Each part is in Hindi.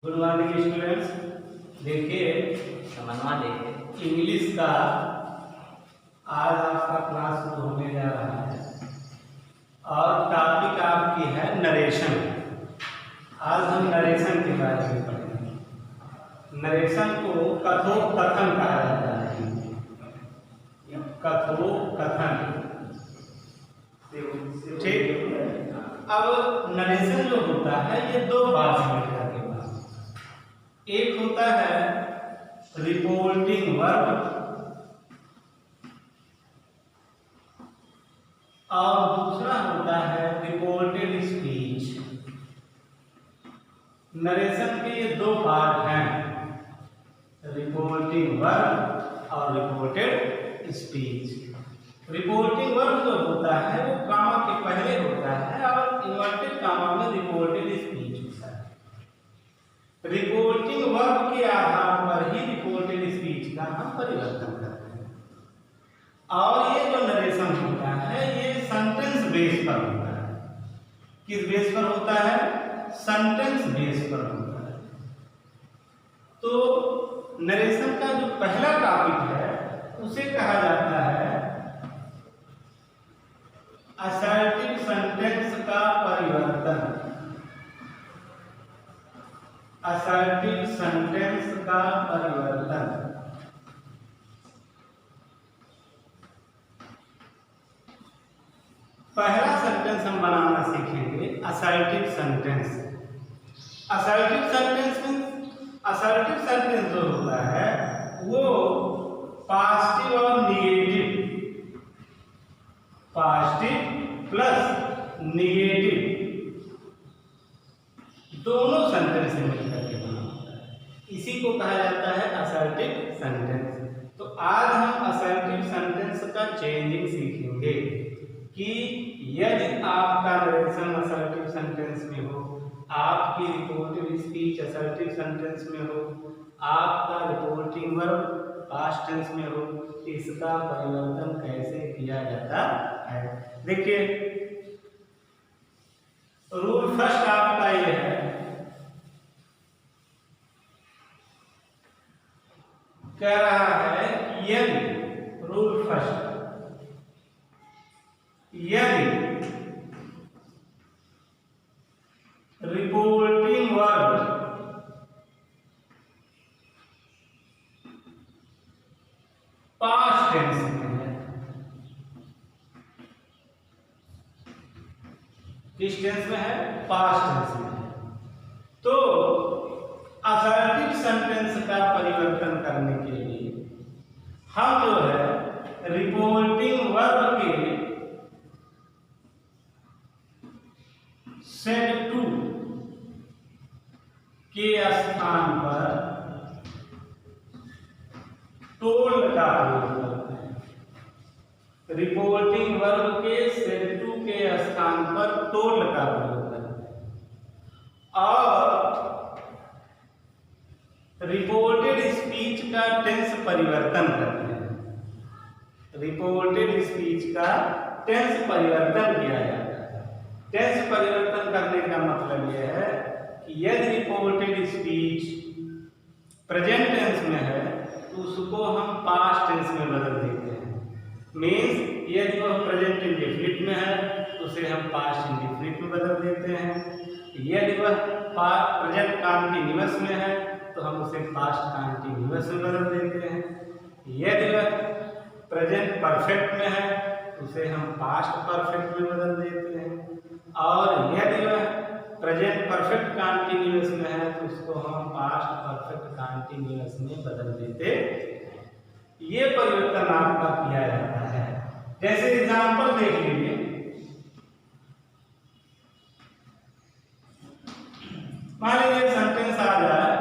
Good morning students. देखिए समन्वय देखिए इंग्लिश का आज आपका क्लास शुरू होने जा रहा है और टॉपिक आपकी है नरेशन। आज हम नरेशन के बारे में पढ़ेंगे। नरेशन को कथोपकथन कहा जाता है। कथोपकथन, ठीक। अब नरेशन जो होता है ये दो पार्ट में होता है। एक होता है रिपोर्टिंग वर्ब और दूसरा होता है रिपोर्टेड स्पीच। नरेशन के ये दो पार्ट हैं, रिपोर्टिंग वर्ब और रिपोर्टेड स्पीच। रिपोर्टिंग वर्ब जो होता है वो कामा के पहले होता है और इन्वर्टेड कामा में रिपोर्टेड स्पीच होता है। रिपोर्टिंग वर्ब के आधार पर ही रिपोर्टेड स्पीच का हम परिवर्तन करते हैं। और ये जो नरेशन होता है ये सेंटेंस बेस पर होता है। किस बेस पर होता है? सेंटेंस बेस पर होता है। तो नरेशन का जो पहला टॉपिक है उसे कहा जाता है असर्टिव सेंटेंस का परिवर्तन। असर्टिव सेंटेंस का परिवर्तन। पहला सेंटेंस हम बनाना सीखेंगे असर्टिव सेंटेंस। असर्टिव सेंटेंस जो होता है वो पॉजिटिव और निगेटिव, पॉजिटिव प्लस निगेटिव दोनों सेंटेंस से मिलकर के बना होता है। इसी को कहा जाता है असर्टिव सेंटेंस। तो आज हम असर्टिव सेंटेंस का चेंजिंग सीखेंगे कि यदि आपका नरेशन असर्टिव सेंटेंस में हो, आपकी रिपोर्टिव स्पीच असर्टिव सेंटेंस में हो, आपका रिपोर्टिंग वर्ब पास्ट टेंस में हो, इसका परिवर्तन कैसे किया जाता है। देखिए रूल फर्स्ट आपका ये है, कह रहा है यदि रूल फर्स्ट यदि रिपोर्टिंग वर्ब पास्ट टेंस में है, किस टेंस में है? पास्ट टेंस में है, तो असर्टिव सेंटेंस का परिवर्तन करने के लिए हम जो है रिपोर्टिंग वर्ब के सेड टू के स्थान पर टोल्ड का प्रयोग करते हैं। रिपोर्टिंग वर्ब के सेड टू के स्थान पर टोल्ड का प्रयोग करते हैं और रिपोर्टेड स्पीच का टेंस परिवर्तन करते हैं। रिपोर्टेड स्पीच का टेंस परिवर्तन किया जाता है। टेंस परिवर्तन करने का मतलब यह है कि यदि रिपोर्टेड स्पीच प्रेजेंट टेंस में है तो उसको हम पास्ट टेंस में बदल देते हैं। मीन्स यदि वह प्रेजेंट इंडेफिनिट में है तो उसे हम पास्ट इंडेफिनिट में बदल देते हैं। यदि वह प्रेजेंट कंटीन्यूअस में है तो हम उसे पास्ट कंटीन्यूअस में बदल देते हैं। यदि वह प्रेजेंट परफेक्ट में है तो उसे हम पास्ट परफेक्ट में बदल देते हैं और यदि वह प्रेजेंट परफेक्ट कंटीन्यूअस में है तो उसको हम पास्ट परफेक्ट कंटीन्यूअस में बदल देते हैं। ये परिवर्तन आपका किया जाता है। जैसे एग्जांपल देख लीजिए, मान लीजिए सेंटेंस आ जाए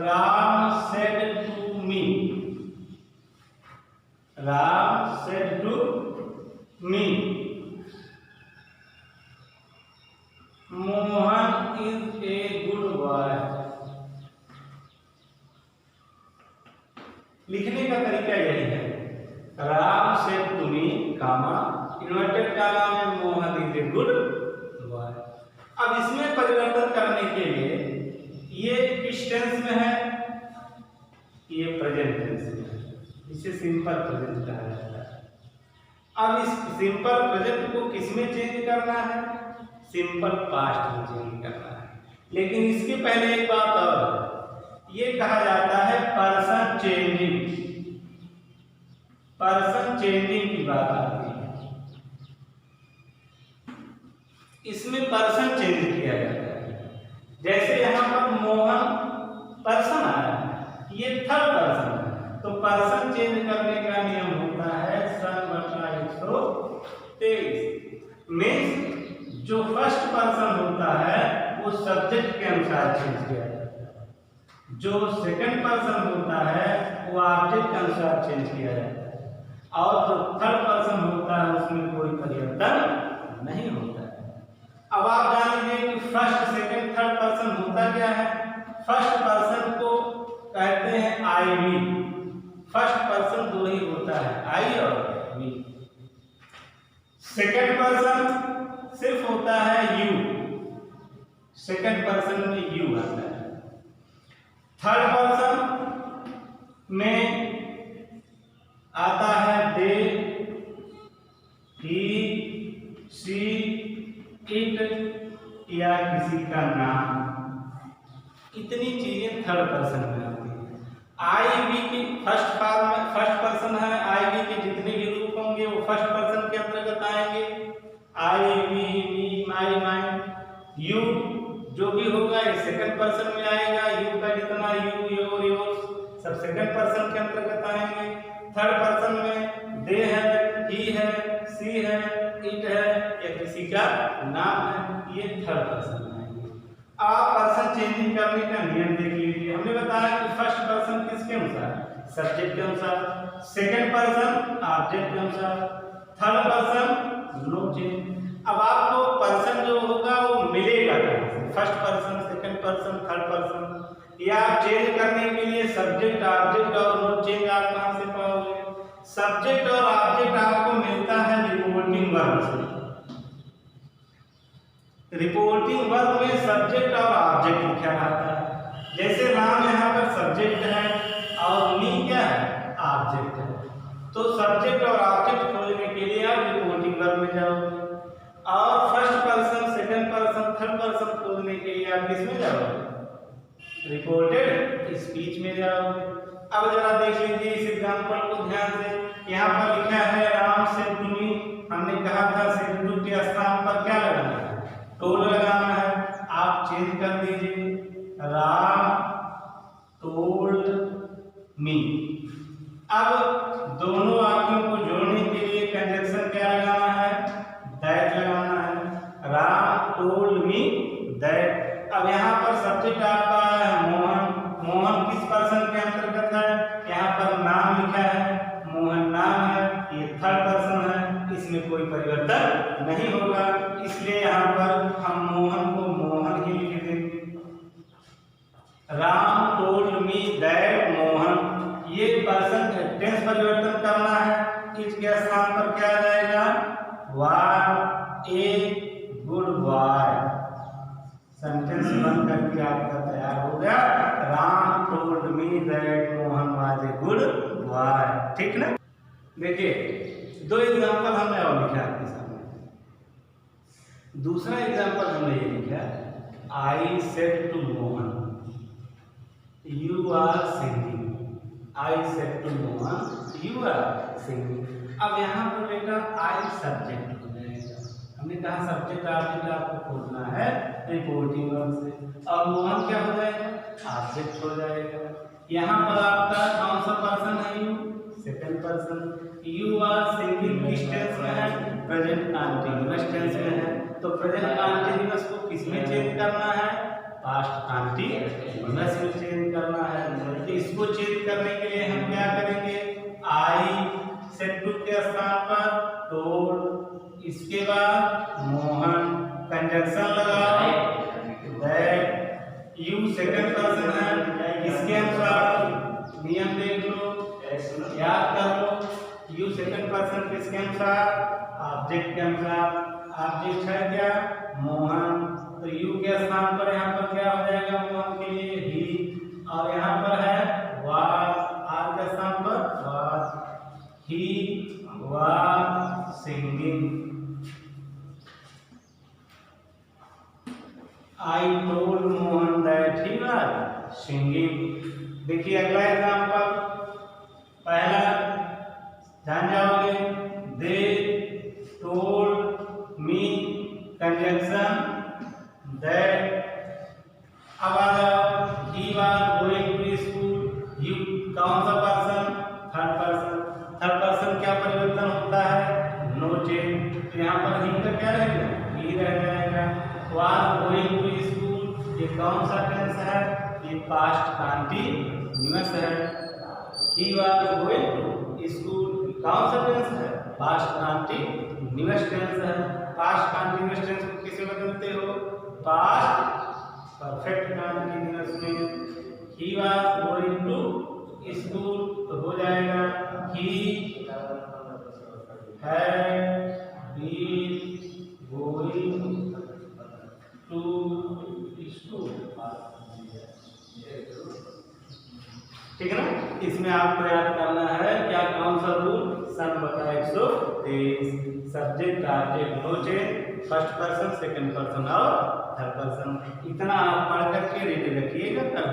Ram said to me, Ram said to me Mohan is a good boy. लिखने का तरीका यही है, Ram said to me comma inverted comma में Mohan is a good boy. अब अब इसमें परिवर्तन करने के लिए ये किस टेंस में है, ये प्रेजेंट टेंस में है, इसे सिंपल प्रेजेंट कहा जाता है। अब इस सिंपल प्रेजेंट को किसमें चेंज करना है, सिंपल पास्ट में चेंज करना है। लेकिन इसके पहले एक बात और, ये कहा जाता है पर्सन चेंजिंग, पर्सन चेंजिंग की बात आती है, इसमें पर्सन चेंज किया जाता है। जैसे यहाँ पर मोहन पर्सन आया है, ये थर्ड पर्सन है, तो पर्सन चेंज करने का नियम होता है सन बटा 123। मीन्स जो फर्स्ट पर्सन होता है वो सब्जेक्ट के अनुसार चेंज किया जाता है, जो सेकंड पर्सन होता है वो ऑब्जेक्ट के अनुसार चेंज किया जाता है, और जो थर्ड पर्सन होता है उसमें कोई परिवर्तन नहीं होता है। अब आप जान लीजिए कि फर्स्ट सेकंड थर्ड पर्सन होता क्या है। फर्स्ट पर्सन को कहते हैं आई वी, फर्स्ट पर्सन दो ही होता है, आई और वी। सेकंड पर्सन सिर्फ होता है यू, सेकंड पर्सन में यू आता है। थर्ड पर्सन में आता है दे, ही, सी, इट या किसी का नाम, इतनी चीजें थर्ड पर्सन में आती है। आई वी की फर्स्ट फॉर्म में फर्स्ट पर्सन है, आई वी के जितने भी रूप होंगे वो फर्स्ट पर्सन के अंतर्गत आएंगे, I we me my mine. You जो भी होगा ये सेकंड पर्सन में आएगा, यू का जितना यू योर योर्स सब सेकंड पर्सन के अंतर्गत आएंगे। थर्ड पर्सन में दे है, ही है, सी है, इट है या किसी का नाम है, ये थर्ड पर्सन में आएंगे। आप पर्सन चेंजिंग करने का नियम देख लीजिए। हमने बताया कि फर्स्ट पर्सन किसके अनुसार, सब्जेक्ट के अनुसार, सेकंड पर्सन ऑब्जेक्ट के अनुसार, थर्ड पर्सन नो चेंज। अब आपको पर्सन जो होगा वो मिलेगा first person, second person, third person, या चेंज करने के लिए सब्जेक्ट ऑब्जेक्ट और नो चेंज आप कहां से पाओगे। सब्जेक्ट और ऑब्जेक्ट आपको मिलता है रिपोर्टिंग वर्ब से। रिपोर्टिंग वर्ब में सब्जेक्ट और ऑब्जेक्ट लिखा रहता है। जैसे राम यहाँ पर सब्जेक्ट है और मी क्या है, ऑब्जेक्ट है, तो सब्जेक्ट और ऑब्जेक्ट खोजने के लिए आप रिपोर्टिंग वर्ब में जाओगे, और first person, second person, third person खोजने के लिए आप किसमें जाओगे, रिपोर्टेड स्पीच में जाओगे। अब जरा देख लीजिए इस एग्जांपल को ध्यान से। यहाँ पर लिखा है राम सेड टू मी, हमने कहा था सेड टू के स्थान पर क्या लगाना है, टोल्ड लगाना है। आप चेंज कर दीजिए, राम टोल्ड मी। अब दोनों वाक्यों को जोड़ने के लिए कंजंक्शन क्या लगाना है, दैट लगाना है। Ram told me that. अब यहाँ पर सब्जेक्ट आपका है मोहन, मोहन किस पर्सन के अंतर्गत है, यहाँ पर नाम लिखा है, मोहन नाम है, ये थर्ड पर्सन है, इसमें कोई परिवर्तन नहीं होगा, इसलिए यहाँ पर हम मोहन को मोहन ही लिख देंगे। Ram told me that Mohan, ये पर्सन टेंस परिवर्तन करना है, इसके स्थान पर क्या आ जाएगा, was a good boy. Sentence बन करके आपका तैयार हो गया, Ram told me that Mohan was a good boy. ठीक ना। देखिए दो एग्जांपल हमने और लिखा आपके सामने। दूसरा एग्जांपल हमने ये लिखा, I said to Mohan you are singing. I said to Mohan you are singing. अब यहाँ पर बेटा आई सब्जेक्ट हो जाएगा, हमने कहा सब्जेक्ट ऑब्जेक्ट आपको खोजना है रिपोर्टिंग वर्ब से, और मोहन क्या हो जाएगा, ऑब्जेक्ट हो जाएगा। यहाँ पर आपका कौन सा पर्सन है, you, second person. You are singing किस टेंस में है, प्रेजेंट कंटीन्यूअस टेंस में है, तो प्रेजेंट कंटीन्यूअस को किस में चेंज करना है, पास्ट कंटीन्यूअस में चेंज करना है। तो इसको चेंज करने के लिए हम क्या करेंगे, आई सेड टू के स्थान पर टोल्ड, इसके बाद मोहन, कंजंक्शन लगा दैट, यू सेकंड पर्सन है, इसके अनुसार नियम देख लो, याद कर लो, यू सेकंड पर्सन किसके अनुसार, ऑब्जेक्ट के अनुसार। ऑब्जेक्ट है क्या, मोहन, तो you I told Mohan that he was singing. देखिए अगला एग्जाम्पल, पहला ध्यान जाओगे, they told me conjunction that, अब आ जाओ, he was going to school, you कौन सा person, third person, third person क्या परिवर्तन होता है, नो चेंज, तो यहाँ पर ही का क्या रहेगा, ही रह जाएगा। was going to school, ये कौन सा टेंस है, ये पास्ट कंटीन्यूअस है। he was going to school कौन सा टेंस है, पास्ट कंटीन्यूअस टेंस है। पास्ट कंटीन्यूअस टेंस को किसे बदलते हो, पास्ट परफेक्ट कंटीन्यूअस में। he was going to school तो हो जाएगा he had been going to school, ठीक है ना। इसमें आपको याद करना है क्या, कौन सा रूल, सन बटा 123, subject object no change, first person second person और थर्ड पर्सन। इतना आप पढ़ करके रेडी रखिएगा, कल